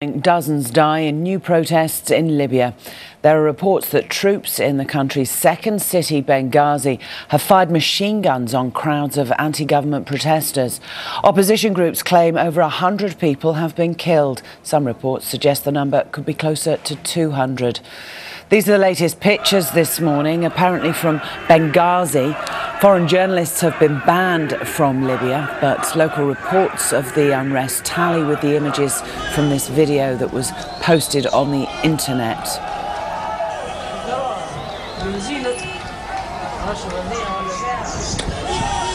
Dozens die in new protests in Libya. There are reports that troops in the country's second city, Benghazi, have fired machine guns on crowds of anti-government protesters. Opposition groups claim over 100 people have been killed. Some reports suggest the number could be closer to 200. These are the latest pictures this morning, apparently from Benghazi. Foreign journalists have been banned from Libya, but local reports of the unrest tally with the images from this video that was posted on the internet.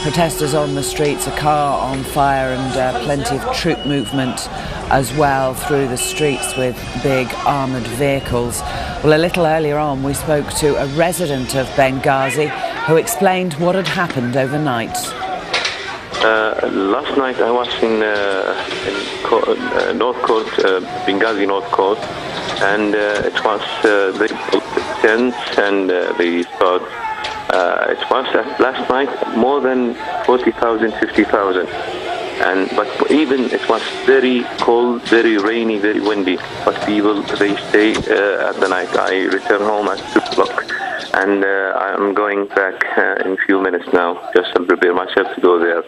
Protesters on the streets, a car on fire, and plenty of troop movement as well through the streets with big armoured vehicles. Well, a little earlier on we spoke to a resident of Benghazi who explained what had happened overnight. Last night I was in North Court, Benghazi North Court, and it was very tense and they thought it was last night more than 40,000, 50,000. But even it was very cold, very rainy, very windy. But people, they stay at the night. I return home at 2 o'clock, and I'm going back in a few minutes now. Just to prepare myself to go there.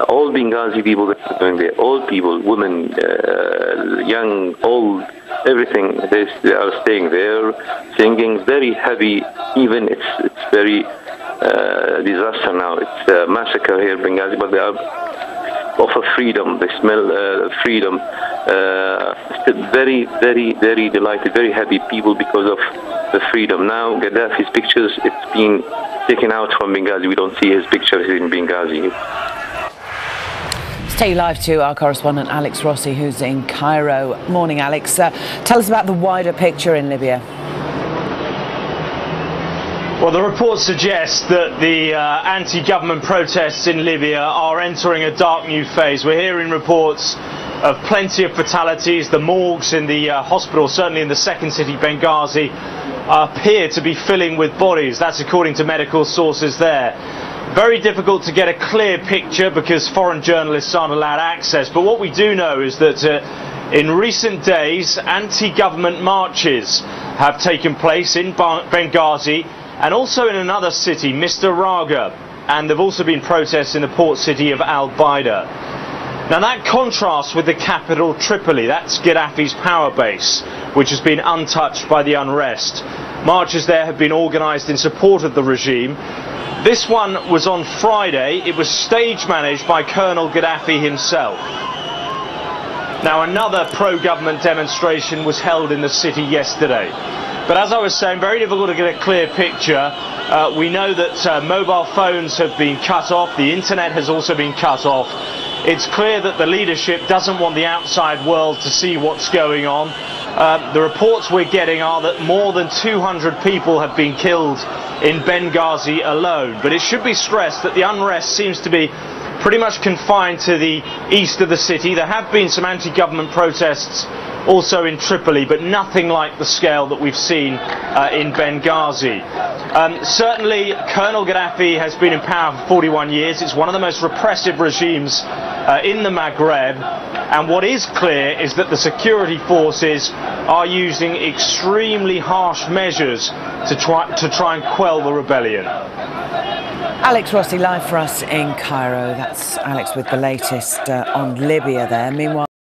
All Benghazi people that are going there, all people, women, young, old, everything. They are staying there, singing. Very heavy. Even it's very disaster now. It's a massacre here in Benghazi, but they are offer freedom. They smell freedom. Very, very, very delighted, very happy people because of the freedom. Now Gaddafi's pictures, it's been taken out from Benghazi. We don't see his pictures in Benghazi. Let's take you live to our correspondent Alex Rossi, who's in Cairo. Morning, Alex. Tell us about the wider picture in Libya. Well, the reports suggest that the anti-government protests in Libya are entering a dark new phase. We're hearing reports of plenty of fatalities. The morgues in the hospital, certainly in the second city, Benghazi, appear to be filling with bodies. That's according to medical sources there. Very difficult to get a clear picture because foreign journalists aren't allowed access. But what we do know is that in recent days, anti-government marches have taken place in Benghazi, and also in another city, Mr. Raga, and there have also been protests in the port city of Al-Baida. Now that contrasts with the capital, Tripoli. That's Gaddafi's power base, which has been untouched by the unrest. Marches there have been organised in support of the regime. This one was on Friday. It was stage managed by Colonel Gaddafi himself. Now another pro-government demonstration was held in the city yesterday. But as I was saying, very difficult to get a clear picture. We know that mobile phones have been cut off. The internet has also been cut off. It's clear that the leadership doesn't want the outside world to see what's going on. The reports we're getting are that more than 200 people have been killed in Benghazi alone. But it should be stressed that the unrest seems to be pretty much confined to the east of the city. There have been some anti-government protests also in Tripoli, but nothing like the scale that we've seen in Benghazi. Certainly, Colonel Gaddafi has been in power for 41 years. It's one of the most repressive regimes in the Maghreb. And what is clear is that the security forces are using extremely harsh measures to try and quell the rebellion. Alex Rossi live for us in Cairo. That's Alex with the latest on Libya there. Meanwhile,